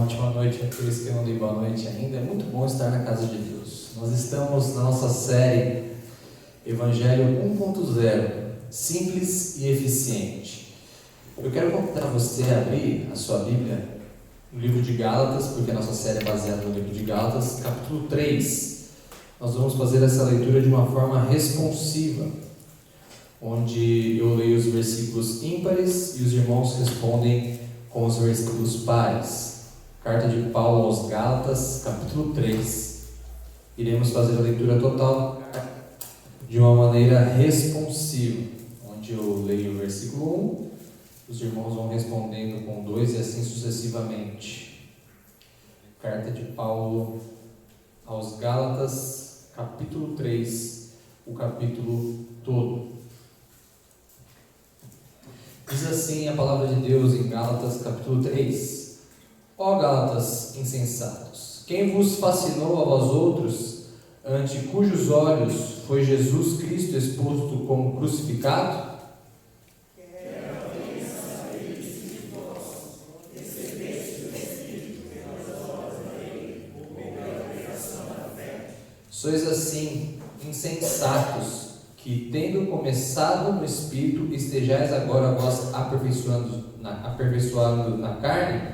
ótima noite a aqueles que não dei boa noite ainda. É muito bom estar na casa de Deus. Nós estamos na nossa série Evangelho 1.0, simples e eficiente. Eu quero convidar você a abrir a sua Bíblia no livro de Gálatas, porque a nossa série é baseada no livro de Gálatas, capítulo 3. Nós vamos fazer essa leitura de uma forma responsiva, onde eu leio os versículos ímpares e os irmãos respondem com os versículos pares. Carta de Paulo aos Gálatas, capítulo 3. Iremos fazer a leitura total de uma maneira responsiva, onde eu leio o versículo 1, os irmãos vão respondendo com 2 e assim sucessivamente. Carta de Paulo aos Gálatas, capítulo 3, o capítulo todo. Diz assim a palavra de Deus em Gálatas capítulo 3: Ó Gálatas insensatos, quem vos fascinou a vós outros, ante cujos olhos foi Jesus Cristo exposto como crucificado? Sois assim insensatos, que, tendo começado no Espírito, estejais agora vós aperfeiçoando na carne?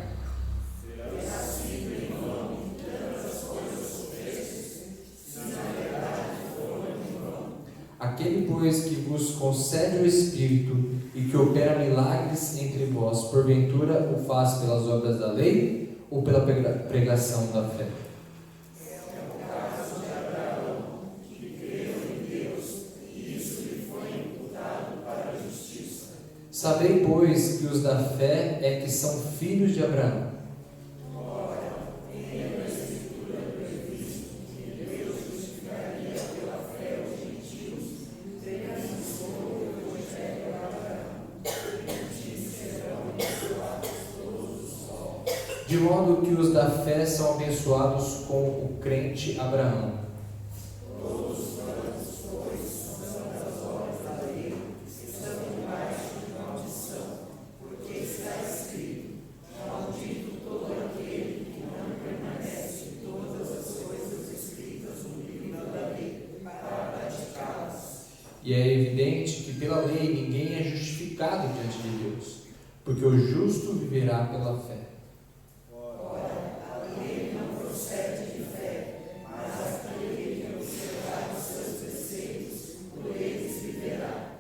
Aquele, pois, que vos concede o Espírito e que opera milagres entre vós, porventura o faz pelas obras da lei ou pela pregação da fé? Sabei, pois, que os da fé é que são filhos de Abraão. De modo que os da fé são abençoados com o crente Abraão. E é evidente que pela lei ninguém é justificado diante de Deus, porque o justo viverá pela fé. Ora, a lei não procede de fé, mas aquele que observar os seus preceitos, por eles viverá.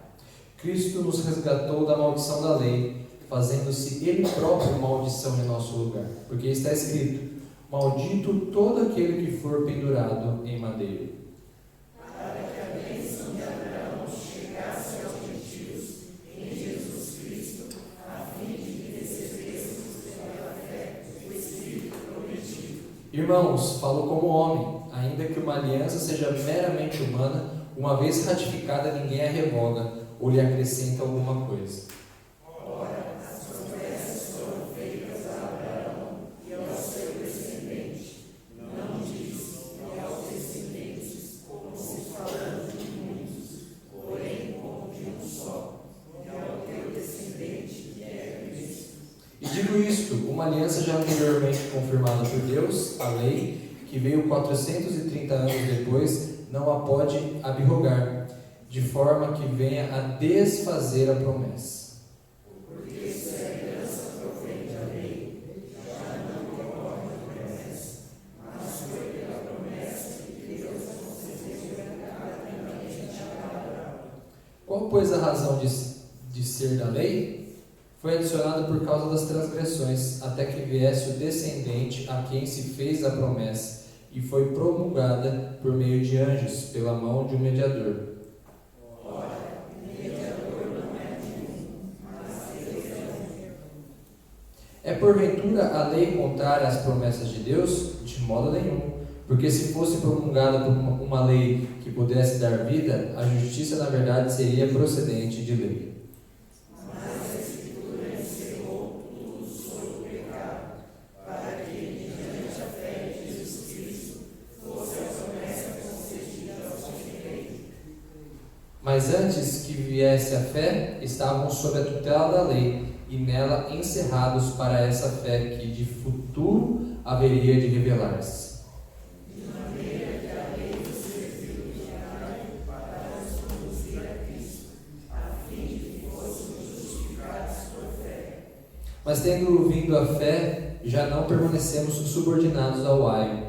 Cristo nos resgatou da maldição da lei, fazendo-se Ele próprio maldição em nosso lugar, porque está escrito: maldito todo aquele que for pendurado em madeiro. Irmãos, falo como homem, ainda que uma aliança seja meramente humana, uma vez ratificada ninguém a revoga ou lhe acrescenta alguma coisa. Ora, as promessas foram feitas a Abraão e ao seu descendente. Não diz e aos descendentes, como se falando de muitos, porém como de um só, e ao teu descendente, que é Cristo. E digo isto, uma aliança já anteriormente confirmada por Deus, a lei, que veio 430 anos depois, não a pode abrogar, de forma que venha a desfazer a promessa. Porque se a herança provém da lei, já não ocorre a promessa, mas foi pela promessa que Deus concedeu gratuitamente a Abraão. Qual, pois, a razão de ser da lei? Foi adicionada por causa das transgressões, até que viesse o descendente a quem se fez a promessa, e foi promulgada por meio de anjos, pela mão de um mediador. Ora, mediador não é nenhum, mas Deus é um. É porventura a lei contrária às promessas de Deus? De modo nenhum, porque se fosse promulgada por uma lei que pudesse dar vida, a justiça na verdade seria procedente de lei. Mas antes que viesse a fé, estavam sob a tutela da lei, e nela encerrados para essa fé que de futuro haveria de revelar-se. Mas tendo vindo a fé, já não permanecemos subordinados ao aio.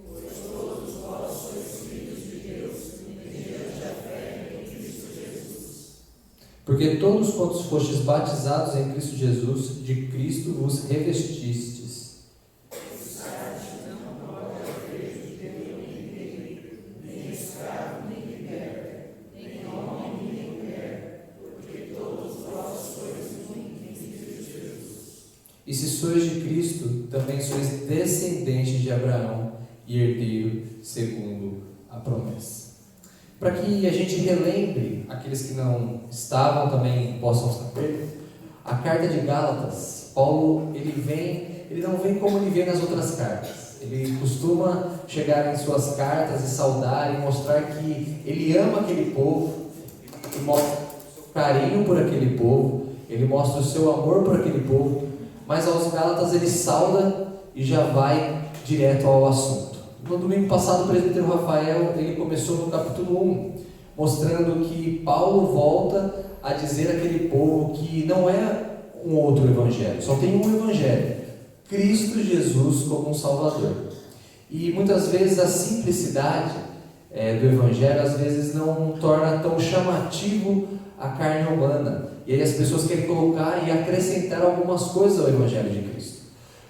Pois todos vós sois filhos de Deus, mediante a fé em Cristo Jesus. Porque todos quantos fostes batizados em Cristo Jesus, de Cristo vos revestistes. E se sois de Cristo, também sois descendentes de Abraão e herdeiro segundo a promessa. Para que a gente relembre, aqueles que não estavam também possam saber, a carta de Gálatas, Paulo, ele não vem como ele vê nas outras cartas. Ele costuma chegar em suas cartas e saudar e mostrar que ele ama aquele povo, ele mostra o seu carinho por aquele povo, ele mostra o seu amor por aquele povo. Mas aos Gálatas ele sauda e já vai direto ao assunto. No domingo passado o presbítero Rafael ele começou no capítulo 1, mostrando que Paulo volta a dizer àquele povo que não é um outro evangelho, só tem um evangelho, Cristo Jesus como um Salvador. E muitas vezes a simplicidade do evangelho às vezes não torna tão chamativo a carne humana. E aí as pessoas querem colocar e acrescentar algumas coisas ao Evangelho de Cristo.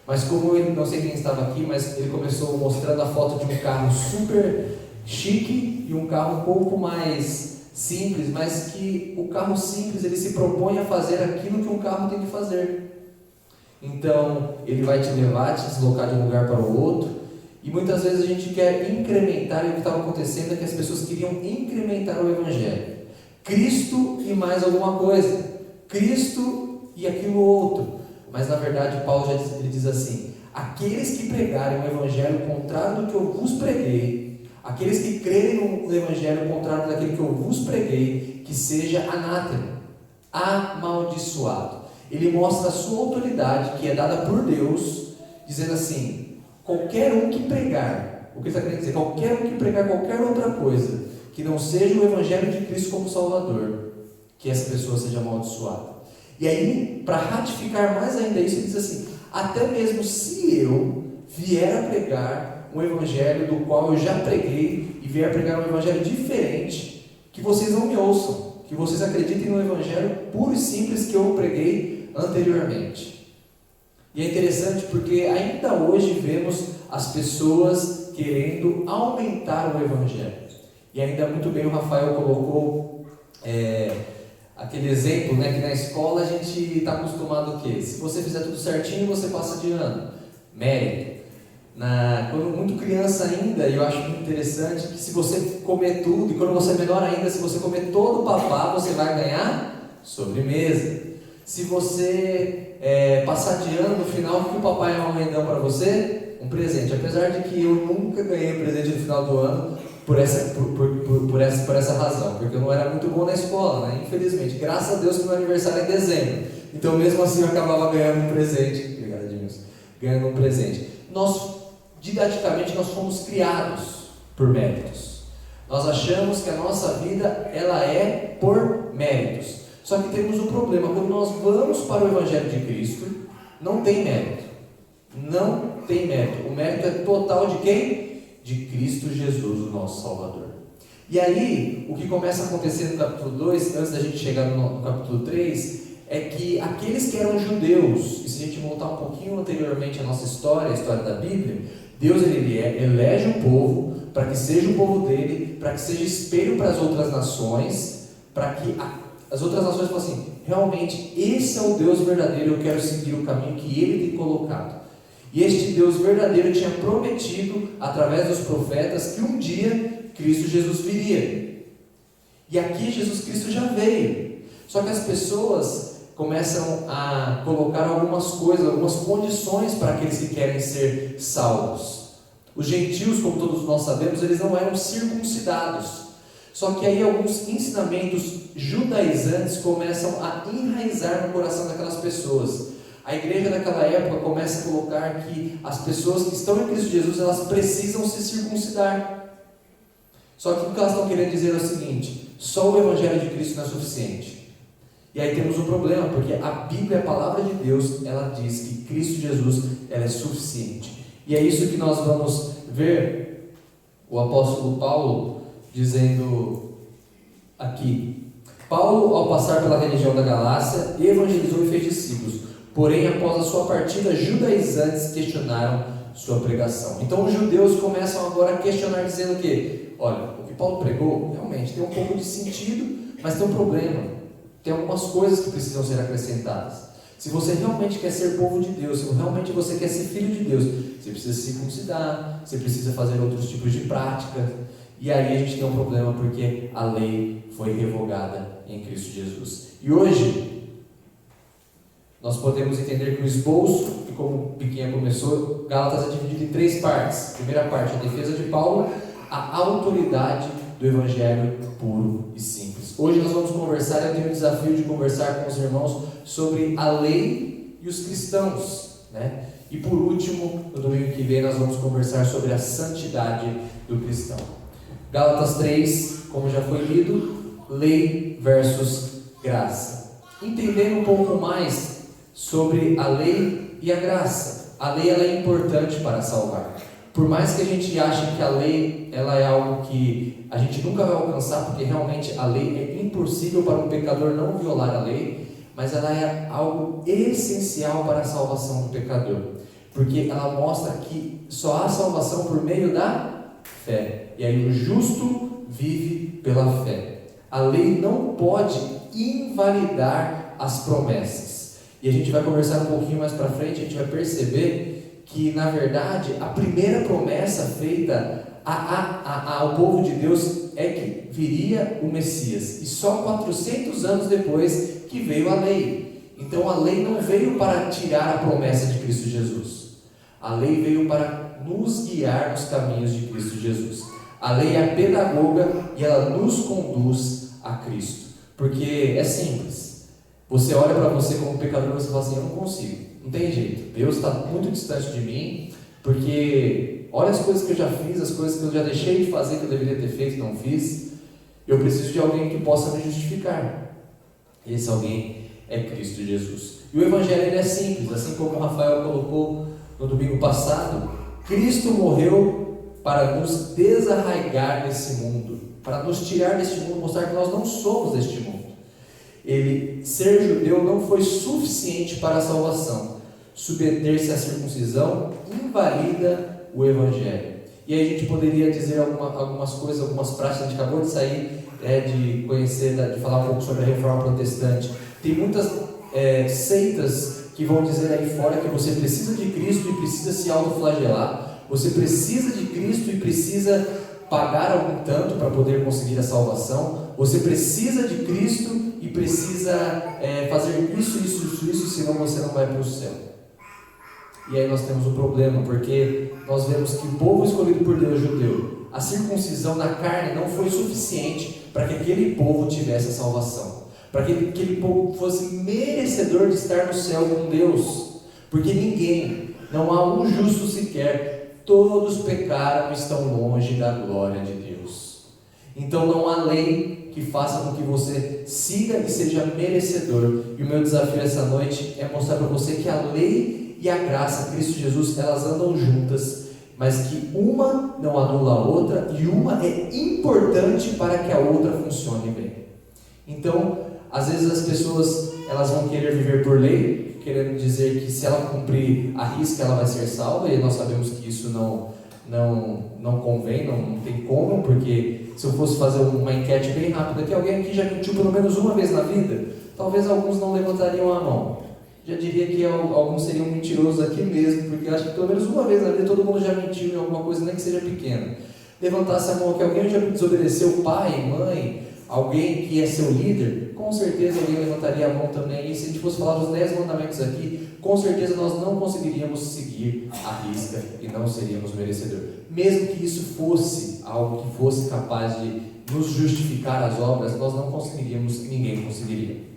Mas como ele, não sei quem estava aqui, mas ele começou mostrando a foto de um carro super chique e um carro um pouco mais simples, mas que o carro simples ele se propõe a fazer aquilo que um carro tem que fazer. Então ele vai te levar, te deslocar de um lugar para o outro. E muitas vezes a gente quer incrementar, e o que estava acontecendo é que as pessoas queriam incrementar o Evangelho. Cristo e mais alguma coisa, Cristo e aquilo outro. Mas na verdade Paulo ele diz assim: aqueles que pregarem o evangelho contrário do que eu vos preguei, aqueles que crerem no evangelho contrário daquele que eu vos preguei, que seja anátema, amaldiçoado. Ele mostra a sua autoridade que é dada por Deus, dizendo assim: qualquer um que pregar, o que ele está querendo dizer, qualquer um que pregar qualquer outra coisa que não seja o Evangelho de Cristo como Salvador, que essa pessoa seja amaldiçoada. E aí, para ratificar mais ainda isso, ele diz assim: até mesmo se eu vier a pregar um Evangelho do qual eu já preguei, e vier a pregar um Evangelho diferente, que vocês não me ouçam, que vocês acreditem no Evangelho puro e simples que eu preguei anteriormente. E é interessante porque ainda hoje vemos as pessoas querendo aumentar o Evangelho. E ainda muito bem o Rafael colocou aquele exemplo, né, que na escola a gente está acostumado o quê? Se você fizer tudo certinho, você passa de ano. Mérito. Quando muito criança ainda, eu acho muito interessante que se você comer tudo, e quando você é menor ainda, se você comer todo o papá, você vai ganhar sobremesa. Se você passar de ano, no final, o que o papai e a mamãe dão para você? Um presente. Apesar de que eu nunca ganhei um presente no final do ano, por essa razão, porque eu não era muito bom na escola, né? Infelizmente, graças a Deus que meu aniversário é em dezembro, então mesmo assim eu acabava ganhando um presente. Obrigado, Edmilson. Ganhando um presente. Didaticamente nós fomos criados por méritos. Nós achamos que a nossa vida ela é por méritos. Só que temos um problema: quando nós vamos para o Evangelho de Cristo, não tem mérito. Não tem mérito. O mérito é total de quem? De Cristo Jesus, o nosso Salvador. E aí, o que começa a acontecer no capítulo 2, antes da gente chegar no capítulo 3, é que aqueles que eram judeus, e se a gente voltar um pouquinho anteriormente à nossa história, a história da Bíblia, Deus ele elege um povo para que seja o povo dele, para que seja espelho para as outras nações, para que as outras nações falem assim: realmente esse é o Deus verdadeiro, eu quero seguir o caminho que ele tem colocado. E este Deus verdadeiro tinha prometido, através dos profetas, que um dia Cristo Jesus viria. E aqui Jesus Cristo já veio. Só que as pessoas começam a colocar algumas coisas, algumas condições para aqueles que querem ser salvos. Os gentios, como todos nós sabemos, eles não eram circuncidados. Só que aí alguns ensinamentos judaizantes começam a enraizar no coração daquelas pessoas. A igreja daquela época começa a colocar que as pessoas que estão em Cristo Jesus, elas precisam se circuncidar. Só que o que elas estão querendo dizer é o seguinte: só o Evangelho de Cristo não é suficiente. E aí temos um problema, porque a Bíblia, a palavra de Deus, ela diz que Cristo Jesus, ela é suficiente. E é isso que nós vamos ver o apóstolo Paulo dizendo aqui. Paulo, ao passar pela região da Galácia, evangelizou e fez discípulos. Porém, após a sua partida, judaizantes questionaram sua pregação. Então os judeus começam agora a questionar, dizendo que, olha, o que Paulo pregou realmente tem um pouco de sentido, mas tem um problema. Tem algumas coisas que precisam ser acrescentadas. Se você realmente quer ser povo de Deus, se realmente você quer ser filho de Deus, você precisa se circuncidar, você precisa fazer outros tipos de práticas. E aí a gente tem um problema, porque a lei foi revogada em Cristo Jesus. E hoje nós podemos entender que o esboço, que como o Piquinha começou, Gálatas é dividido em 3 partes. Primeira parte, a defesa de Paulo, a autoridade do Evangelho puro e simples. Hoje nós vamos conversar, eu tenho o desafio de conversar com os irmãos sobre a lei e os cristãos, né? E por último, no domingo que vem, nós vamos conversar sobre a santidade do cristão. Gálatas 3, como já foi lido, lei versus graça. Entendendo um pouco mais sobre a lei e a graça. A lei, ela é importante para salvar. Por mais que a gente ache que a lei, ela é algo que a gente nunca vai alcançar, porque realmente a lei é impossível para um pecador não violar a lei, mas ela é algo essencial para a salvação do pecador, porque ela mostra que só há salvação por meio da fé, e aí o justo vive pela fé. A lei não pode invalidar as promessas, e a gente vai conversar um pouquinho mais para frente, a gente vai perceber que na verdade a primeira promessa feita ao povo de Deus é que viria o Messias, e só 400 anos depois que veio a lei. Então a lei não veio para tirar a promessa de Cristo Jesus, a lei veio para nos guiar nos caminhos de Cristo Jesus. A lei é a pedagoga e ela nos conduz a Cristo, porque é simples. Você olha para você como pecador e você fala assim: eu não consigo, não tem jeito, Deus está muito distante de mim, porque olha as coisas que eu já fiz, as coisas que eu já deixei de fazer, que eu deveria ter feito e não fiz. Eu preciso de alguém que possa me justificar. Esse alguém é Cristo Jesus. E o Evangelho, ele é simples, assim como o Rafael colocou no domingo passado. Cristo morreu para nos desarraigar desse mundo, para nos tirar deste mundo, mostrar que nós não somos deste mundo. Ele, ser judeu, não foi suficiente para a salvação. Submeter-se à circuncisão invalida o Evangelho. E aí a gente poderia dizer algumas coisas, algumas práticas. A gente acabou de sair de conhecer, de falar um pouco sobre a reforma protestante. Tem muitas seitas que vão dizer aí fora que você precisa de Cristo e precisa se autoflagelar. Você precisa de Cristo e precisa pagar algum tanto para poder conseguir a salvação. Você precisa de Cristo e precisa fazer isso, senão você não vai para o céu. E aí nós temos um problema, porque nós vemos que o povo escolhido por Deus, judeu, a circuncisão na carne não foi suficiente para que aquele povo tivesse a salvação, para que aquele povo fosse merecedor de estar no céu com Deus, porque ninguém, não há um justo sequer, todos pecaram e estão longe da glória de Deus. Então não há lei que faça com que você siga e seja merecedor. E o meu desafio essa noite é mostrar para você que a lei e a graça, Cristo Jesus, elas andam juntas, mas que uma não anula a outra e uma é importante para que a outra funcione bem. Então, às vezes as pessoas elas vão querer viver por lei, querendo dizer que se ela cumprir a risca ela vai ser salva, e nós sabemos que isso não convém, não tem como, porque se eu fosse fazer uma enquete bem rápida, que alguém aqui já mentiu pelo menos uma vez na vida, talvez alguns não levantariam a mão. Já diria que alguns seriam mentirosos aqui mesmo, porque acho que pelo menos uma vez na vida todo mundo já mentiu em alguma coisa, nem que seja pequena. Levantasse a mão que alguém já desobedeceu pai, mãe, alguém que é seu líder, com certeza alguém levantaria a mão também. E se a gente fosse falar dos 10 mandamentos aqui, com certeza nós não conseguiríamos seguir a risca e não seríamos merecedores. Mesmo que isso fosse algo que fosse capaz de nos justificar as obras, nós não conseguiríamos, ninguém conseguiria.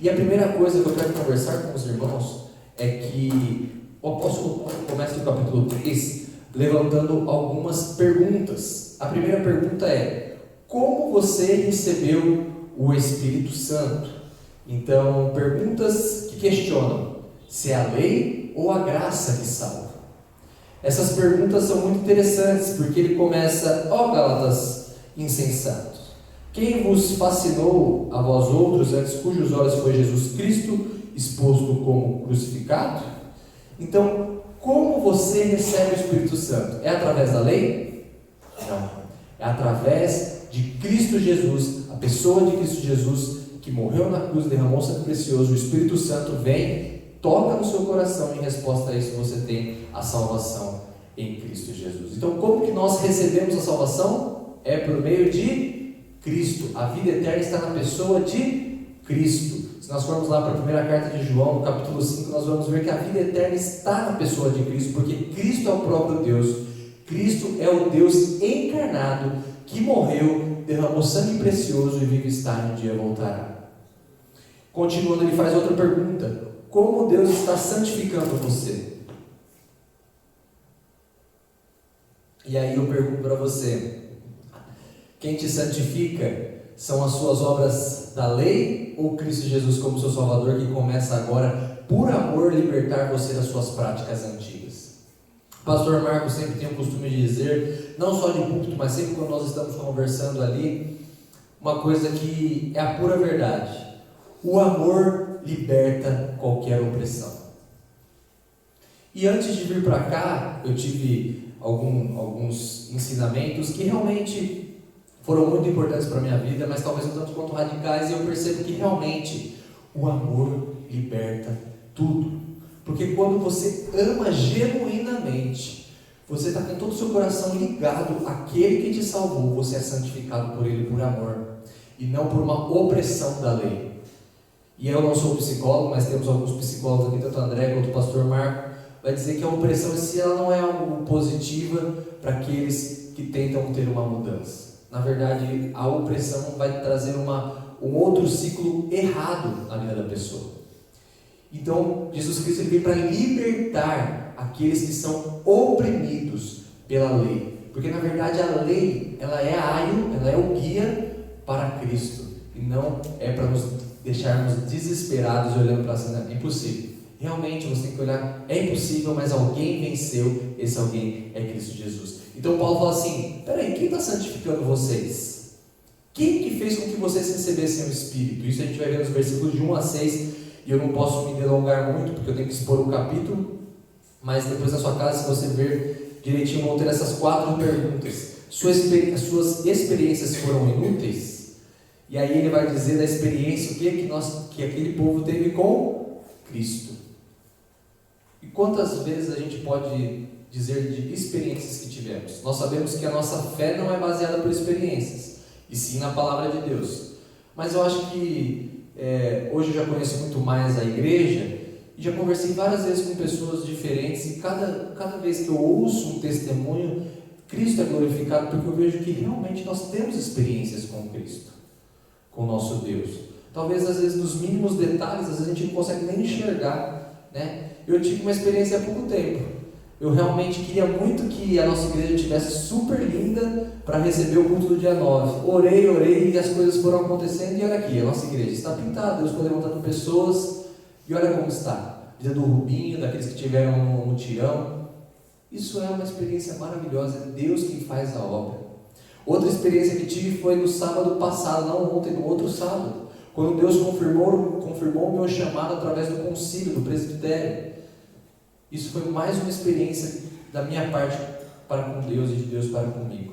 E a primeira coisa que eu quero conversar com os irmãos é que o apóstolo Paulo começa no capítulo 3 levantando algumas perguntas. A primeira pergunta é: como você recebeu o Espírito Santo? Então, perguntas que questionam se é a lei ou a graça que salva. Essas perguntas são muito interessantes, porque ele começa: ó Gálatas insensatos, quem vos fascinou a vós outros, antes cujos olhos foi Jesus Cristo exposto como crucificado? Então, como você recebe o Espírito Santo? É através da lei? Não. É através de Cristo Jesus, a pessoa de Cristo Jesus, que morreu na cruz, derramou sangue precioso. O Espírito Santo vem, toca no seu coração, e em resposta a isso você tem a salvação em Cristo Jesus. Então, como que nós recebemos a salvação? É por meio de Cristo. A vida eterna está na pessoa de Cristo. Se nós formos lá para a primeira carta de João, no capítulo 5, nós vamos ver que a vida eterna está na pessoa de Cristo, porque Cristo é o próprio Deus. Cristo é o Deus encarnado, que morreu, derramou sangue precioso e vive está, e um dia voltará. Continuando, ele faz outra pergunta: como Deus está santificando você? E aí eu pergunto para você: quem te santifica são as suas obras da lei ou Cristo Jesus como seu Salvador, que começa agora, por amor, libertar você das suas práticas antigas? O pastor Marcos sempre tem o costume de dizer, não só de púlpito, mas sempre quando nós estamos conversando ali, uma coisa que é a pura verdade: o amor liberta qualquer opressão. E antes de vir para cá, eu tive alguns ensinamentos que realmente foram muito importantes para a minha vida, mas talvez um tanto quanto radicais, e eu percebo que realmente o amor liberta tudo. Porque quando você ama genuinamente, você está com todo o seu coração ligado àquele que te salvou, você é santificado por Ele por amor, e não por uma opressão da lei. E eu não sou psicólogo, mas temos alguns psicólogos aqui, tanto o André quanto o pastor Marco, vai dizer que a opressão em si ela não é algo positiva para aqueles que tentam ter uma mudança. Na verdade, a opressão vai trazer um outro ciclo errado na vida da pessoa. Então, Jesus Cristo veio para libertar aqueles que são oprimidos pela lei. Porque, na verdade, a lei, ela é a aio, ela é o guia para Cristo. E não é para nos deixarmos desesperados olhando para cima. É impossível. Realmente, você tem que olhar, é impossível, mas alguém venceu, esse alguém é Cristo Jesus. Então Paulo fala assim: peraí, quem está santificando vocês? Quem que fez com que vocês recebessem o Espírito? Isso a gente vai ver nos versículos de 1 a 6, e eu não posso me delongar muito, porque eu tenho que expor o capítulo, mas depois na sua casa, se você ver direitinho, vão ter essas 4 perguntas. Suas experiências foram inúteis? E aí ele vai dizer da experiência, o que aquele povo teve com Cristo. E quantas vezes a gente pode dizer de experiências que tivemos? Nós sabemos que a nossa fé não é baseada por experiências, e sim na palavra de Deus. Mas eu acho que hoje eu já conheço muito mais a igreja, e já conversei várias vezes com pessoas diferentes, e cada vez que eu ouço um testemunho, Cristo é glorificado, porque eu vejo que realmente nós temos experiências com Cristo, com o nosso Deus. Talvez às vezes nos mínimos detalhes, às vezes a gente não consegue nem enxergar, né? Eu tive uma experiência há pouco tempo. Eu realmente queria muito que a nossa igreja estivesse super linda para receber o culto do dia 9. Orei e as coisas foram acontecendo, e olha aqui, a nossa igreja está pintada, Deus foi levantando pessoas, e olha como está. Vida do Rubinho, daqueles que tiveram no mutirão. Isso é uma experiência maravilhosa, é Deus quem faz a obra. Outra experiência que tive foi no sábado passado, não ontem, no outro sábado, quando Deus confirmou o meu chamado através do concílio, do presbitério. Isso foi mais uma experiência da minha parte para com Deus e de Deus para comigo.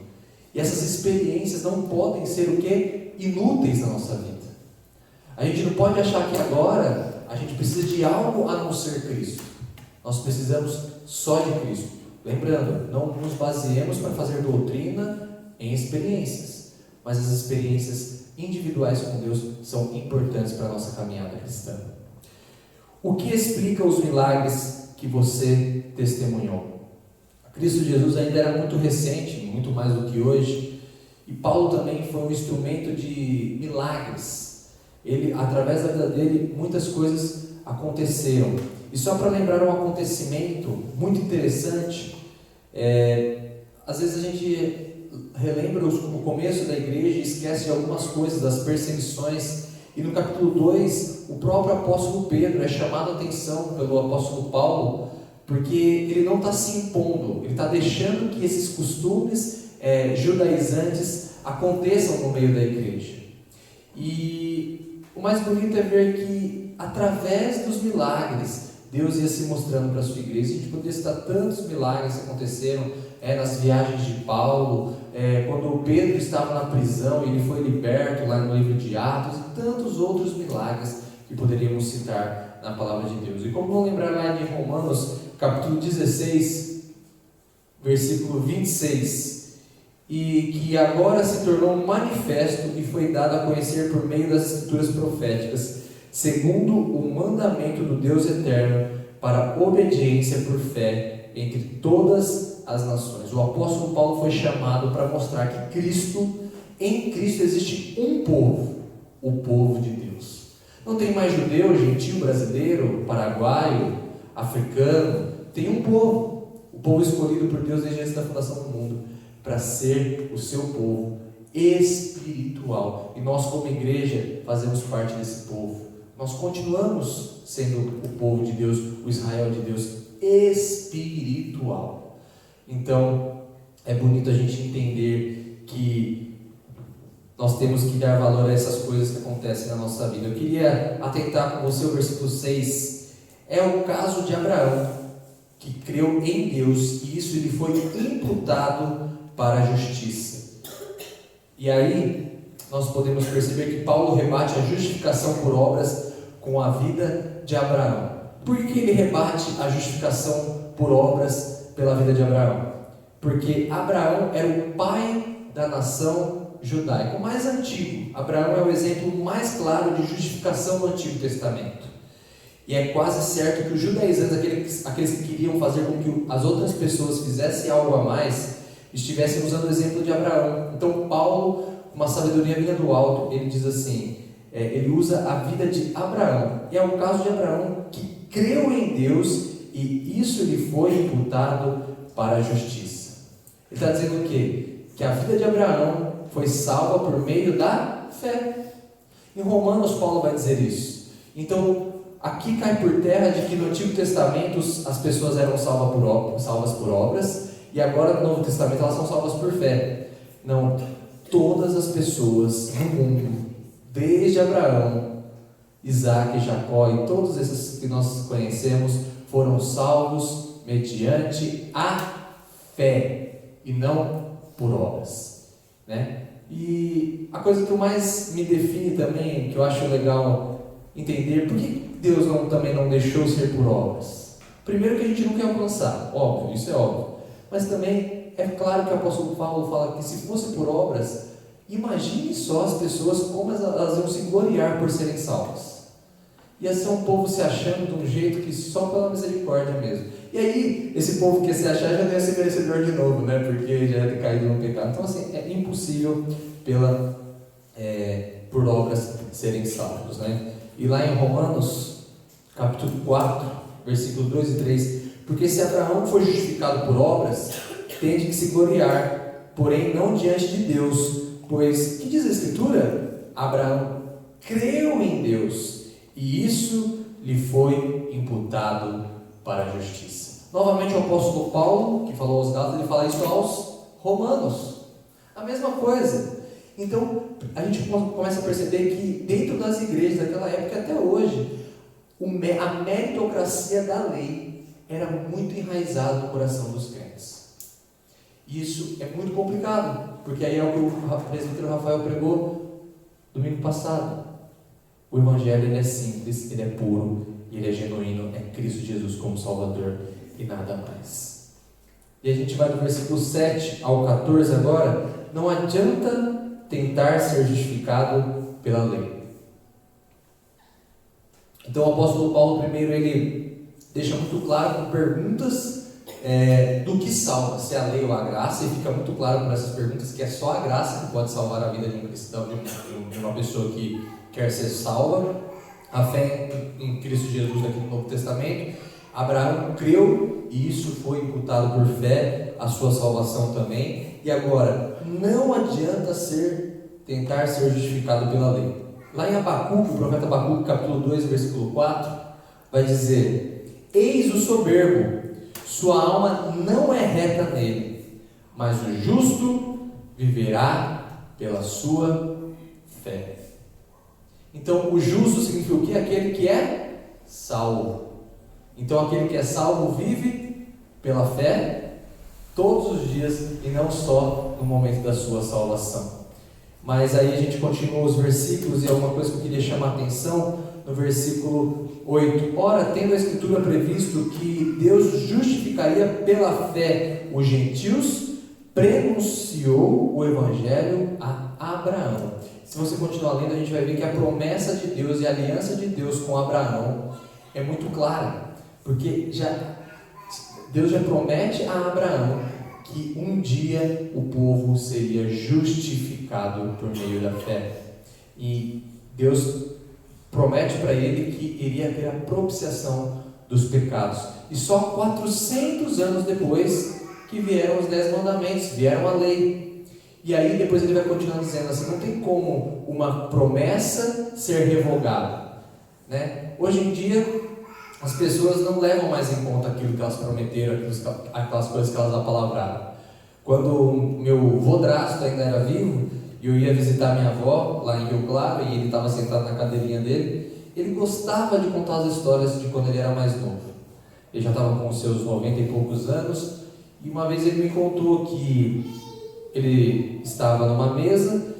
E essas experiências não podem ser o quê? Inúteis na nossa vida. A gente não pode achar que agora a gente precisa de algo a não ser Cristo. Nós precisamos só de Cristo. Lembrando, não nos baseemos para fazer doutrina em experiências, mas as experiências individuais com Deus são importantes para a nossa caminhada cristã. O que explica os milagres que você testemunhou? Cristo Jesus ainda era muito recente, muito mais do que hoje, e Paulo também foi um instrumento de milagres. Através da vida dele, muitas coisas aconteceram. E só para lembrar um acontecimento muito interessante, às vezes a gente relembra o começo da igreja e esquece de algumas coisas, das perseguições. E no capítulo 2, o próprio apóstolo Pedro é chamado a atenção pelo apóstolo Paulo, porque ele não está se impondo, ele está deixando que esses costumes judaizantes aconteçam no meio da igreja. E o mais bonito é ver que, através dos milagres, Deus ia se mostrando para a sua igreja. A gente poderia citar tantos milagres que aconteceram nas viagens de Paulo, quando Pedro estava na prisão e ele foi liberto lá no livro de Atos, e tantos outros milagres que poderíamos citar na palavra de Deus. E como vamos lembrar lá de Romanos, capítulo 16, versículo 26, e que agora se tornou manifesto e foi dado a conhecer por meio das escrituras proféticas, segundo o mandamento do Deus eterno, para obediência por fé entre todas as nações. O apóstolo Paulo foi chamado para mostrar que em Cristo existe um povo, o povo de Deus. Não tem mais judeu, gentil, brasileiro, paraguaio, africano. Tem um povo, o povo escolhido por Deus desde antes da fundação do mundo, para ser o seu povo espiritual. E nós, como igreja, fazemos parte desse povo. Nós continuamos sendo o povo de Deus, o Israel de Deus espiritual. Então, é bonito a gente entender que nós temos que dar valor a essas coisas que acontecem na nossa vida. Eu queria atentar com você o versículo 6. É o caso de Abraão, que creu em Deus, e isso lhe foi imputado para a justiça. E aí, nós podemos perceber que Paulo rebate a justificação por obras com a vida de Abraão. Por que ele rebate a justificação por obras pela vida de Abraão? Porque Abraão era o pai da nação judaica, o mais antigo. Abraão é o exemplo mais claro de justificação do Antigo Testamento. E é quase certo que os judaizantes, aqueles que queriam fazer com que as outras pessoas fizessem algo a mais, estivessem usando o exemplo de Abraão. Então Paulo, com uma sabedoria vinda do alto, ele diz assim, ele usa a vida de Abraão. E é o caso de Abraão que creu em Deus e isso lhe foi imputado para a justiça. Ele está dizendo o quê? Que a vida de Abraão foi salva por meio da fé. Em Romanos, Paulo vai dizer isso. Então, aqui cai por terra de que no Antigo Testamento as pessoas eram salvas por obras, e agora no Novo Testamento elas são salvas por fé. Não, todas as pessoas no mundo, desde Abraão, Isaac, Jacó e todos esses que nós conhecemos, foram salvos mediante a fé e não por obras, né? E a coisa que mais me define também, que eu acho legal entender, por que Deus também não deixou ser por obras? Primeiro, que a gente não quer alcançar, óbvio, isso é óbvio, mas também é claro que o apóstolo Paulo fala que se fosse por obras, imagine só as pessoas como elas iam se gloriar por serem salvas. Ia ser um povo se achando de um jeito que só pela misericórdia mesmo. E aí, esse povo que ia se achar já não ia ser merecedor de novo, né? Porque já ia ter caído no pecado. Então, assim, é impossível por obras serem salvos, né? E lá em Romanos, capítulo 4, versículos 2 e 3, porque se Abraão foi justificado por obras, tem de que se gloriar, porém não diante de Deus, pois, que diz a Escritura? Abraão creu em Deus, e isso lhe foi imputado para a justiça. Novamente o apóstolo Paulo, que falou aos Gálatas, ele fala isso aos Romanos, a mesma coisa. Então a gente começa a perceber que dentro das igrejas daquela época até hoje, a meritocracia da lei era muito enraizada no coração dos crentes. Isso é muito complicado, porque aí é o que o presbítero Rafael pregou domingo passado. O Evangelho ele é simples, ele é puro, ele é genuíno, é Cristo Jesus como Salvador e nada mais. E a gente vai do versículo 7 ao 14 agora. Não adianta tentar ser justificado pela lei. Então o apóstolo Paulo primeiro ele deixa muito claro com perguntas do que salva, se é a lei ou a graça, e fica muito claro por essas perguntas que é só a graça que pode salvar a vida de um cristão, de uma pessoa que quer ser salva. A fé em Cristo Jesus aqui no Novo Testamento, Abraão creu e isso foi imputado por fé, a sua salvação também. E agora, não adianta tentar ser justificado pela lei. Lá em Abacuque, o profeta Abacuque, capítulo 2, versículo 4, vai dizer: eis o soberbo, sua alma não é reta nele, mas o justo viverá pela sua fé. Então, o justo significa o quê? Aquele que é salvo. Então, aquele que é salvo vive pela fé todos os dias e não só no momento da sua salvação. Mas aí a gente continua os versículos e alguma coisa que eu queria chamar a atenção no versículo 8. Ora, tendo a Escritura previsto que Deus justificaria pela fé os gentios, prenunciou o Evangelho a Abraão. Se você continuar lendo, a gente vai ver que a promessa de Deus e a aliança de Deus com Abraão é muito clara, porque Deus já promete a Abraão que um dia o povo seria justificado por meio da fé, e Deus promete para ele que iria haver a propiciação dos pecados, e só 400 anos depois que vieram os 10 mandamentos, vieram a lei. E aí depois ele vai continuar dizendo assim: não tem como uma promessa ser revogada, né? Hoje em dia as pessoas não levam mais em conta aquilo que elas prometeram, aquelas coisas que elas apalavraram. Quando o meu vodrasto ainda era vivo, e eu ia visitar minha avó lá em Rio Claro, e ele estava sentado na cadeirinha dele, ele gostava de contar as histórias de quando ele era mais novo. Ele já estava com os seus 90 e poucos anos, e uma vez ele me contou que ele estava numa mesa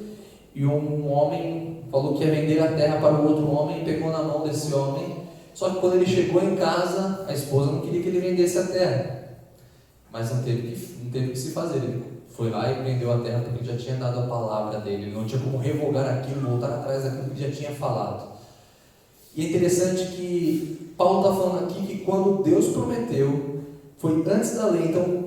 e um homem falou que ia vender a terra para o outro homem, pegou na mão desse homem. Só que quando ele chegou em casa, a esposa não queria que ele vendesse a terra, mas não teve que se fazer. Ele foi lá e vendeu a terra porque ele já tinha dado a palavra dele, ele não tinha como revogar aquilo, voltar atrás daquilo que ele já tinha falado. E é interessante que Paulo está falando aqui que quando Deus prometeu, foi antes da lei. Então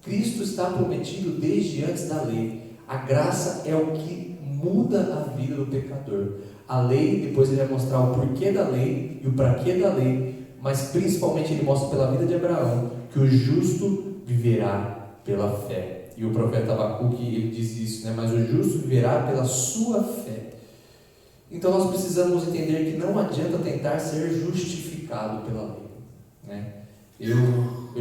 Cristo está prometido desde antes da lei. A graça é o que muda a vida do pecador. A lei, depois ele vai mostrar o porquê da lei e o para quê da lei, mas principalmente ele mostra pela vida de Abraão que o justo viverá pela fé. E o profeta Abacuque, ele diz isso, né? Mas o justo viverá pela sua fé. Então nós precisamos entender que não adianta tentar ser justificado pela lei, né? Eu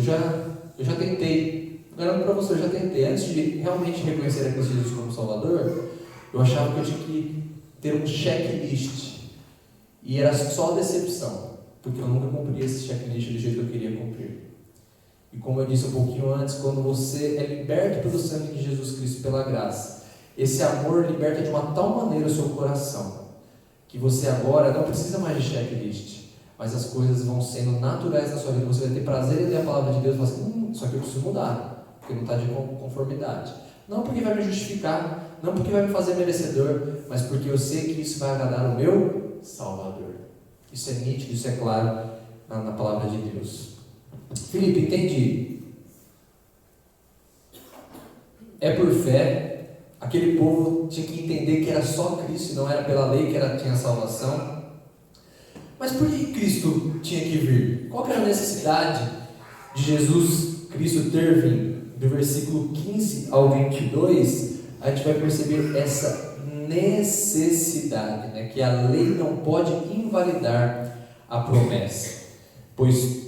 já tentei. Garanto para você, eu já tentei. Antes de realmente reconhecer a Cristo Jesus como Salvador, eu achava que eu tinha que ter um checklist. E era só decepção, porque eu nunca cumpri esse checklist do jeito que eu queria cumprir. E como eu disse um pouquinho antes, quando você é liberto pelo sangue de Jesus Cristo, pela graça, esse amor liberta de uma tal maneira o seu coração, que você agora não precisa mais de checklist, mas as coisas vão sendo naturais na sua vida. Você vai ter prazer em ler a palavra de Deus e falar assim: isso aqui eu preciso mudar, porque não está de conformidade. Não porque vai me justificar, não porque vai me fazer merecedor, mas porque eu sei que isso vai agradar o meu Salvador. Isso é nítido, isso é claro na palavra de Deus. Filipe, entendi. É por fé. Aquele povo tinha que entender que era só Cristo, não era pela lei que tinha salvação. Mas por que Cristo tinha que vir? Qual que era a necessidade de Jesus Cristo ter vindo? Do versículo 15 ao 22, a gente vai perceber essa necessidade, né? Que a lei não pode invalidar a promessa, pois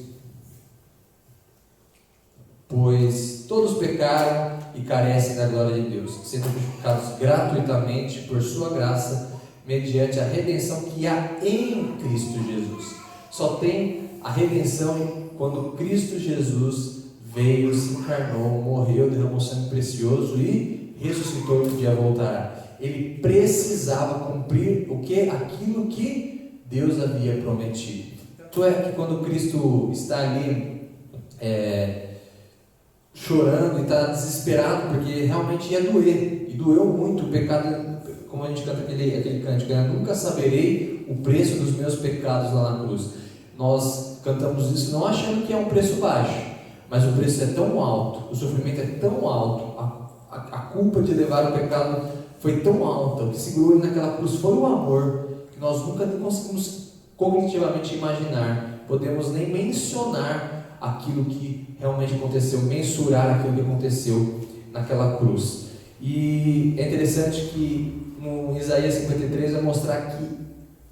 todos pecaram e carecem da glória de Deus, sendo justificados gratuitamente por sua graça, mediante a redenção que há em Cristo Jesus. Só tem a redenção quando Cristo Jesus veio, se encarnou, morreu, derramou sangue precioso e ressuscitou, um dia voltará. Ele precisava cumprir o que? Aquilo que Deus havia prometido. Tanto é que quando Cristo está ali chorando e está desesperado, porque realmente ia doer, e doeu muito o pecado, como a gente canta aquele cântico, né? Nunca saberei o preço dos meus pecados lá na cruz. Nós cantamos isso não achando que é um preço baixo, mas o preço é tão alto, o sofrimento é tão alto, a culpa de levar o pecado foi tão alta, o que segurou ele naquela cruz foi o amor, que nós nunca conseguimos cognitivamente imaginar, podemos nem mencionar aquilo que realmente aconteceu, mensurar aquilo que aconteceu naquela cruz. E é interessante que no Isaías 53 vai mostrar que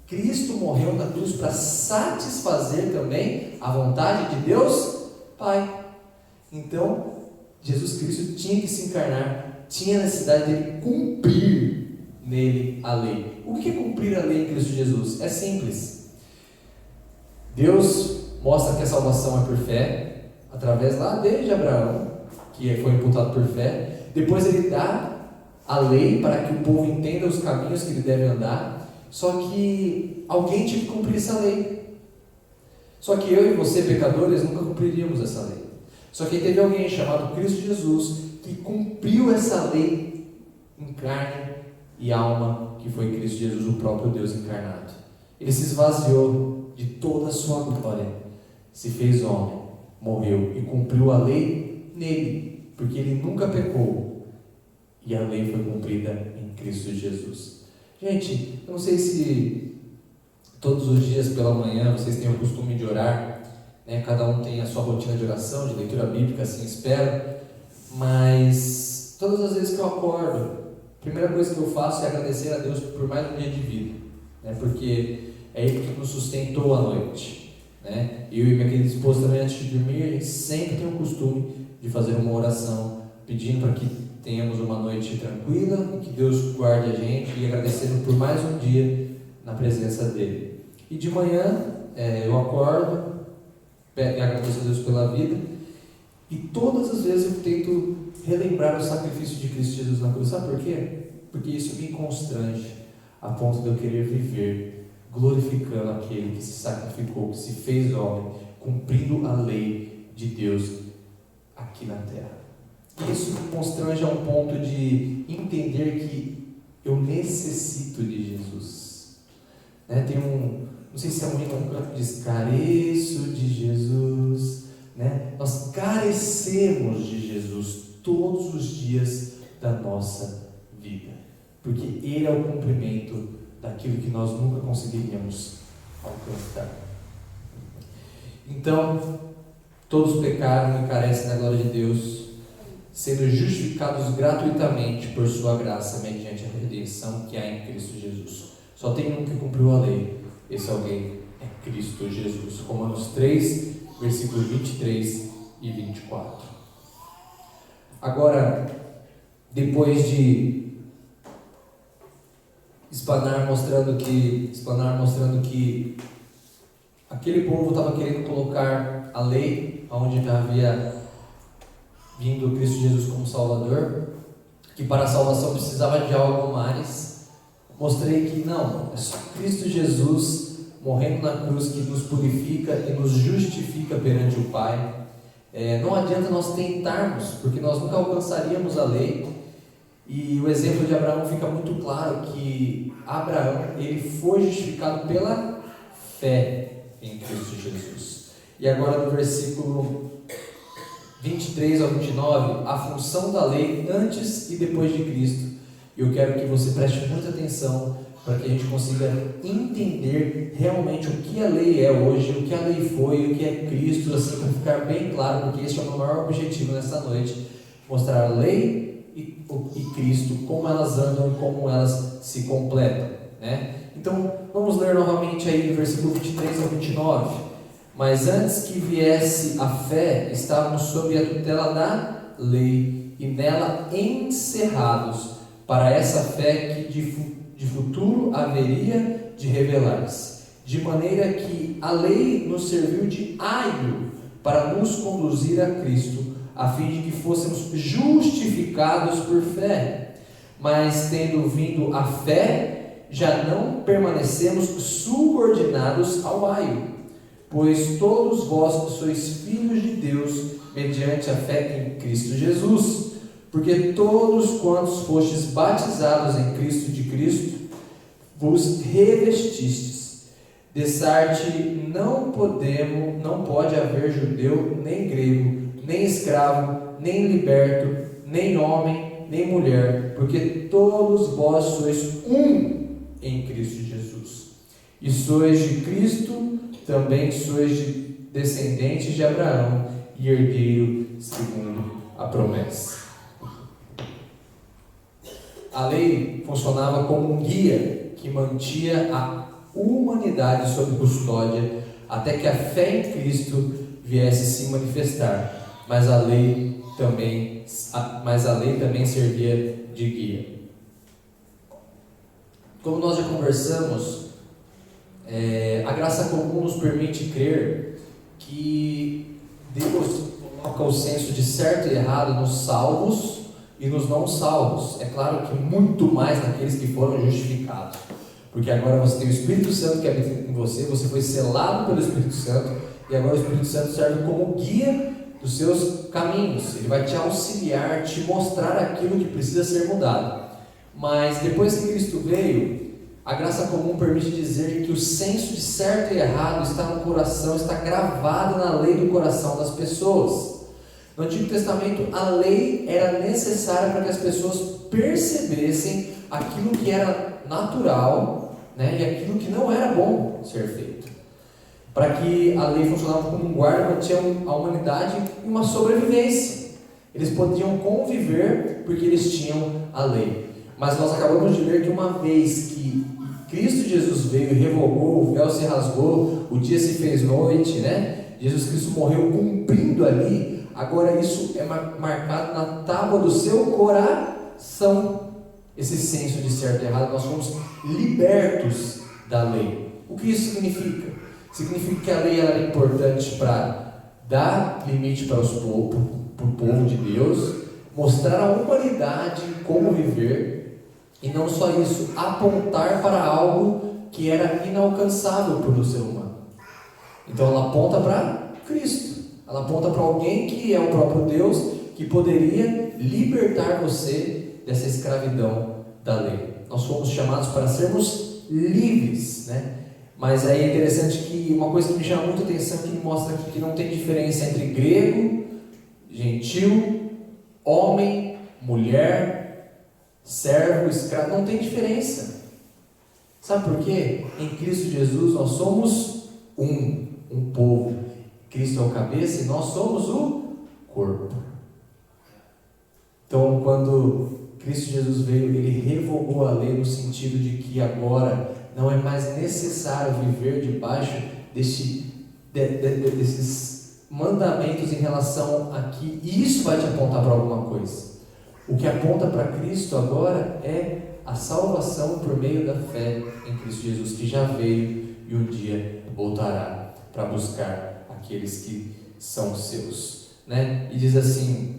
Cristo morreu na cruz para satisfazer também a vontade de Deus Pai. Então, Jesus Cristo tinha que se encarnar, tinha a necessidade de cumprir nele a lei. O que é cumprir a lei em Cristo Jesus? É simples. Deus mostra que a salvação é por fé, através lá desde Abraão, que foi imputado por fé. Depois ele dá a lei para que o povo entenda os caminhos que ele deve andar. Só que alguém tinha que cumprir essa lei. Só que eu e você, pecadores, nunca cumpriríamos essa lei. Só que teve alguém chamado Cristo Jesus que cumpriu essa lei em carne e alma, que foi Cristo Jesus, o próprio Deus encarnado. Ele se esvaziou de toda a sua glória, se fez homem, morreu e cumpriu a lei nele, porque ele nunca pecou e a lei foi cumprida em Cristo Jesus. Gente, eu não sei se todos os dias pela manhã vocês têm o costume de orar, né? Cada um tem a sua rotina de oração, de leitura bíblica, assim espero, mas todas as vezes que eu acordo, a primeira coisa que eu faço é agradecer a Deus por mais um dia de vida, né? Porque é Ele que nos sustentou à noite, né? Eu e minha querida esposa também, antes de dormir, a gente sempre tem o costume de fazer uma oração pedindo para que tenhamos uma noite tranquila e que Deus guarde a gente, e agradecendo por mais um dia na presença dele. E de manhã eu acordo, agradeço a Deus pela vida, e todas as vezes eu tento relembrar o sacrifício de Cristo Jesus na cruz. Sabe por quê? Porque isso me constrange a ponto de eu querer viver glorificando aquele que se sacrificou, que se fez homem, cumprindo a lei de Deus aqui na terra. Isso me constrange a um ponto de entender que eu necessito de Jesus, né? Tem não sei se é um hino que diz: careço de Jesus, né? Nós carecemos de Jesus todos os dias da nossa vida, porque Ele é o cumprimento daquilo que nós nunca conseguiríamos alcançar. Então, todos pecaram e carecem da glória de Deus, sendo justificados gratuitamente por sua graça, mediante a redenção que há em Cristo Jesus. Só tem um que cumpriu a lei, esse alguém é Cristo Jesus. Romanos 3, versículos 23 e 24. Agora, depois de explanar mostrando que aquele povo estava querendo colocar a lei onde já havia vindo Cristo Jesus como Salvador, que para a salvação precisava de algo mais, mostrei que não, é só Cristo Jesus morrendo na cruz que nos purifica e nos justifica perante o Pai. Não adianta nós tentarmos, porque nós nunca alcançaríamos a lei. E o exemplo de Abraão fica muito claro que Abraão, ele foi justificado pela fé em Cristo Jesus. E agora no versículo 23 ao 29, a função da lei antes e depois de Cristo. Eu quero que você preste muita atenção para que a gente consiga entender realmente o que a lei é hoje, o que a lei foi, o que é Cristo, assim, para ficar bem claro, porque esse é o meu maior objetivo nessa noite: mostrar a lei e Cristo, como elas andam e como elas se completam, né? Então, vamos ler novamente aí no versículo 23 ao 29. Mas antes que viesse a fé, estávamos sob a tutela da lei e nela encerrados para essa fé que de futuro haveria de revelar-se. De maneira que a lei nos serviu de aio para nos conduzir a Cristo, a fim de que fôssemos justificados por fé. Mas tendo vindo a fé, já não permanecemos subordinados ao aio, pois todos vós sois filhos de Deus mediante a fé em Cristo Jesus, porque todos quantos fostes batizados em Cristo de Cristo, vos revestistes. Dessarte não pode haver judeu, nem grego, nem escravo, nem liberto, nem homem, nem mulher, porque todos vós sois um em Cristo Jesus. E sois de Cristo, também sois descendentes de Abraão e herdeiro segundo a promessa. A lei funcionava como um guia que mantinha a humanidade sob custódia até que a fé em Cristo viesse se manifestar, mas a lei também servia de guia. Como nós já conversamos, a graça comum nos permite crer que Deus coloca o senso de certo e errado nos salvos e nos não salvos. É claro que muito mais naqueles que foram justificados, porque agora você tem o Espírito Santo que habita em você, você foi selado pelo Espírito Santo, e agora o Espírito Santo serve como guia dos seus caminhos. Ele vai te auxiliar, te mostrar aquilo que precisa ser mudado. Mas depois que Cristo veio, a graça comum permite dizer que o senso de certo e errado está no coração, está gravado na lei do coração das pessoas. No Antigo Testamento, a lei era necessária para que as pessoas percebessem aquilo que era natural, né, e aquilo que não era bom ser feito. Para que a lei funcionava como um guarda, mantinha a humanidade em uma sobrevivência. Eles podiam conviver porque eles tinham a lei. Mas nós acabamos de ver que uma vez que Cristo Jesus veio e revogou, o véu se rasgou, o dia se fez noite, né? Jesus Cristo morreu cumprindo ali. Agora isso é marcado na tábua do seu coração. Esse senso de certo e errado, nós fomos libertos da lei. O que isso significa? Significa que a lei era importante para dar limite para o povo de Deus, mostrar à humanidade como viver, e não só isso, apontar para algo que era inalcançável pelo ser humano. Então ela aponta para Cristo, ela aponta para alguém que é o próprio Deus, que poderia libertar você dessa escravidão da lei. Nós fomos chamados para sermos livres, né? Mas aí é interessante que uma coisa que me chama muita atenção, que mostra aqui que não tem diferença entre grego, gentil, homem, mulher, servo, escravo, não tem diferença. Sabe por quê? Em Cristo Jesus nós somos um povo. Cristo é o cabeça e nós somos o corpo. Então, quando Cristo Jesus veio, Ele revogou a lei no sentido de que agora não é mais necessário viver debaixo desses mandamentos em relação a que isso vai te apontar para alguma coisa. O que aponta para Cristo agora é a salvação por meio da fé em Cristo Jesus, que já veio e um dia voltará para buscar aqueles que são seus, né? E diz assim,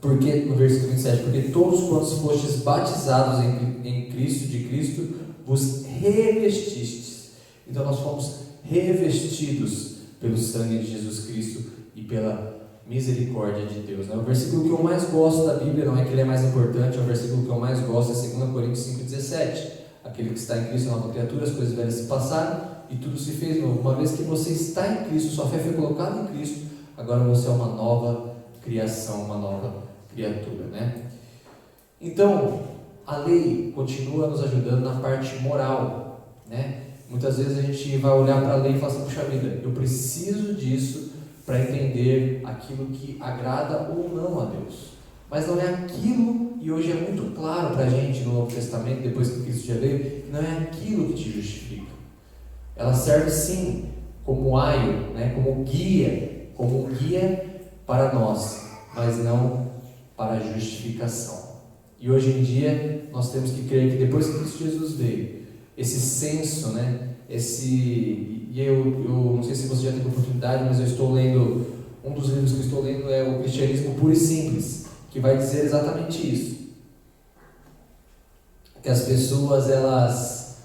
porque, no versículo 27, porque todos quantos fostes batizados em Cristo, de Cristo, vos revestistes. Então nós fomos revestidos pelo sangue de Jesus Cristo e pela misericórdia de Deus, né? O versículo que eu mais gosto da Bíblia, não é que ele é mais importante, é o versículo que eu mais gosto, é 2 Coríntios 5,17. Aquele que está em Cristo é nova criatura, as coisas velhas se passaram e tudo se fez novo. Uma vez que você está em Cristo, sua fé foi colocada em Cristo, agora você é uma nova criação, uma nova criatura, né? Então, a lei continua nos ajudando na parte moral, né? Muitas vezes a gente vai olhar para a lei e falar assim, puxa vida, eu preciso disso para entender aquilo que agrada ou não a Deus. Mas não é aquilo, e hoje é muito claro para a gente no Novo Testamento, depois que Cristo já veio, não é aquilo que te justifica. Ela serve sim como aio, né? como um guia para nós, mas não para a justificação. E hoje em dia nós temos que crer que depois que Cristo Jesus veio, esse senso, né, eu não sei se você já teve oportunidade, mas eu estou lendo, um dos livros que eu estou lendo é o Cristianismo Puro e Simples, que vai dizer exatamente isso, que as pessoas elas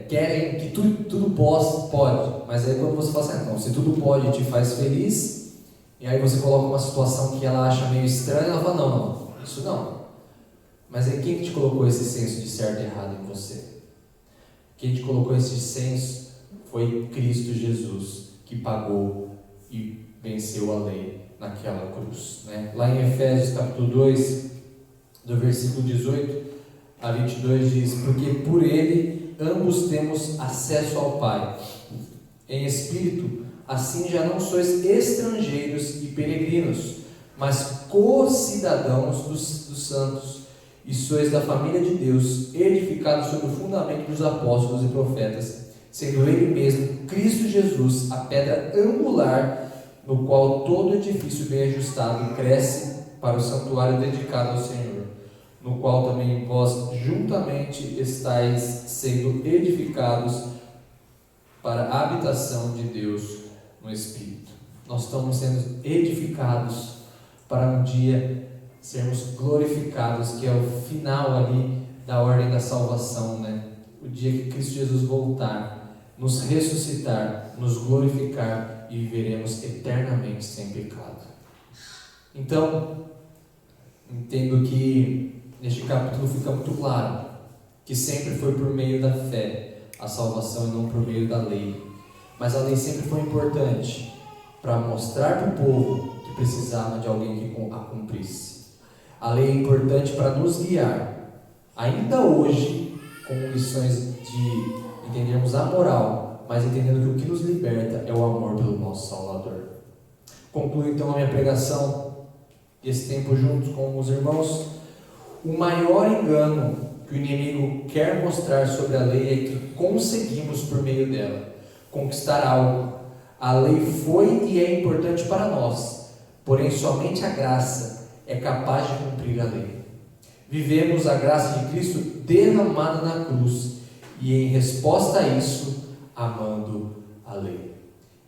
querem que tudo pode, mas aí quando você fala assim, então, se tudo pode e te faz feliz, e aí você coloca uma situação que ela acha meio estranha, ela fala, não, isso não. Mas aí quem te colocou esse senso de certo e errado em você? Quem te colocou esse senso foi Cristo Jesus, que pagou e venceu a lei naquela cruz, né? Lá em Efésios capítulo 2, do versículo 18 a 22 diz, porque por ele ambos temos acesso ao Pai. Em espírito, assim já não sois estrangeiros e peregrinos, mas co-cidadãos dos santos, e sois da família de Deus, edificados sobre o fundamento dos apóstolos e profetas, sendo Ele mesmo, Cristo Jesus, a pedra angular, no qual todo edifício bem ajustado cresce para o santuário dedicado ao Senhor, no qual também vós juntamente estáis sendo edificados para a habitação de Deus no Espírito. Nós estamos sendo edificados para um dia sermos glorificados, que é o final ali da ordem da salvação, né? O dia que Cristo Jesus voltar, nos ressuscitar, nos glorificar e viveremos eternamente sem pecado. Então, entendo que neste capítulo fica muito claro que sempre foi por meio da fé a salvação e não por meio da lei. Mas a lei sempre foi importante para mostrar para o povo que precisava de alguém que a cumprisse. A lei é importante para nos guiar, ainda hoje, com lições de entendermos a moral, mas entendendo que o que nos liberta é o amor pelo nosso Salvador. Concluo então a minha pregação, esse tempo juntos com os irmãos. O maior engano que o inimigo quer mostrar sobre a lei é que conseguimos, por meio dela, conquistar algo. A lei foi e é importante para nós, porém somente a graça é capaz de cumprir a lei. Vivemos a graça de Cristo derramada na cruz e, em resposta a isso, amando a lei.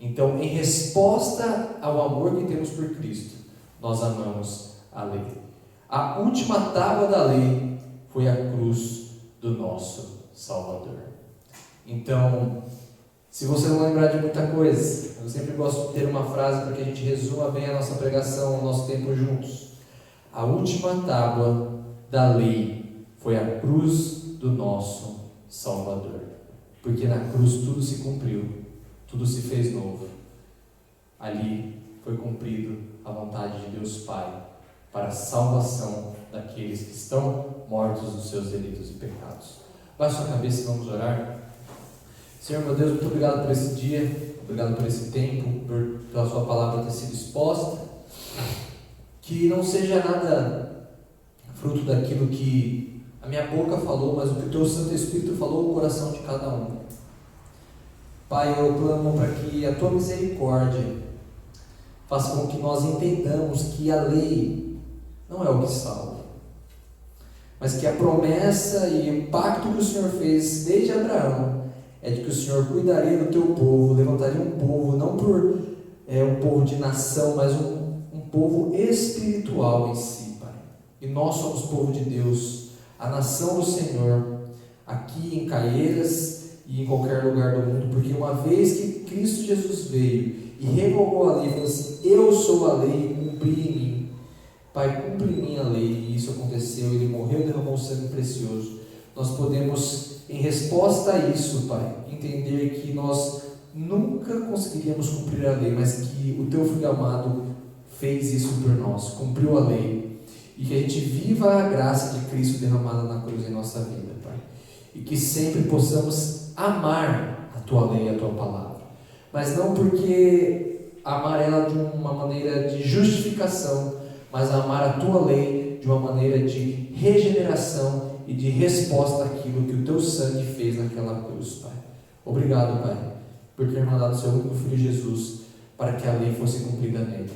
Então, em resposta ao amor que temos por Cristo, nós amamos a lei. A última tábua da lei foi a cruz do nosso Salvador. Então, se você não lembrar de muita coisa, eu sempre gosto de ter uma frase para que a gente resuma bem a nossa pregação, o nosso tempo juntos. A última tábua da lei foi a cruz do nosso Salvador. Porque na cruz tudo se cumpriu, tudo se fez novo. Ali foi cumprido a vontade de Deus Pai para a salvação daqueles que estão mortos nos seus delitos e pecados. Baixe sua cabeça e vamos orar. Senhor, meu Deus, muito obrigado por esse dia, obrigado por esse tempo, pela sua palavra ter sido exposta. Que não seja nada fruto daquilo que a minha boca falou, mas o que o Teu Santo Espírito falou no coração de cada um. Pai, eu clamo para que a Tua misericórdia faça com que nós entendamos que a lei não é o que salva, mas que a promessa e o pacto que o Senhor fez desde Abraão é de que o Senhor cuidaria do Teu povo, levantaria um povo, não por um povo de nação, mas um povo espiritual em si, Pai. E nós somos povo de Deus, a nação do Senhor, aqui em Caieiras e em qualquer lugar do mundo, porque uma vez que Cristo Jesus veio e revogou a lei, falou assim: eu sou a lei, cumpri em mim. Pai, cumpre em mim a lei, e isso aconteceu, Ele morreu e derramou o sangue precioso. Nós podemos, em resposta a isso, Pai, entender que nós nunca conseguiríamos cumprir a lei, mas que o Teu Filho amado fez isso por nós, cumpriu a lei, e que a gente viva a graça de Cristo derramada na cruz em nossa vida, Pai, e que sempre possamos amar a Tua lei e a Tua palavra, mas não porque amar ela de uma maneira de justificação, mas amar a Tua lei de uma maneira de regeneração e de resposta àquilo que o Teu sangue fez naquela cruz, Pai. Obrigado, Pai, por ter mandado o Seu único Filho Jesus para que a lei fosse cumprida nele.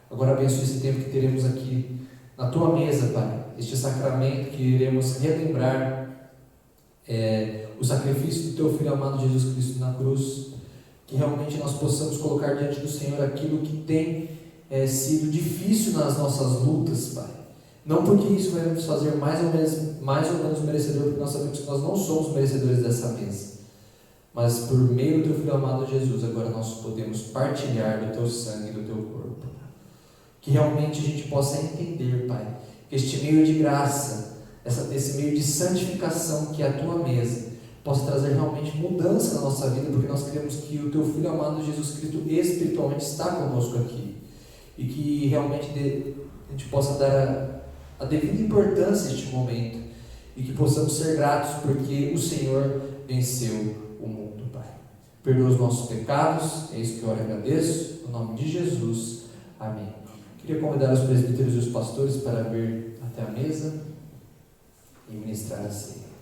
Agora abençoe esse tempo que teremos aqui na Tua mesa, Pai, este sacramento que iremos relembrar o sacrifício do Teu Filho amado Jesus Cristo na cruz, que realmente nós possamos colocar diante do Senhor aquilo que tem sido difícil nas nossas lutas, Pai. Não porque isso vai nos fazer mais ou menos merecedor, porque nós sabemos que nós não somos merecedores dessa mesa, mas por meio do Teu Filho amado Jesus, agora nós podemos partilhar do Teu sangue e do Teu corpo. Que realmente a gente possa entender, Pai, que este meio de graça, esse meio de santificação que é a Tua mesa, possa trazer realmente mudança na nossa vida, porque nós queremos que o Teu Filho amado Jesus Cristo espiritualmente está conosco aqui, e que realmente a gente possa dar a devida importância a este momento, e que possamos ser gratos, porque o Senhor venceu o mundo, Pai. Perdoa os nossos pecados, é isso que eu oro e agradeço, no nome de Jesus, amém. Queria convidar os presbíteros e os pastores para vir até a mesa e ministrar a ceia.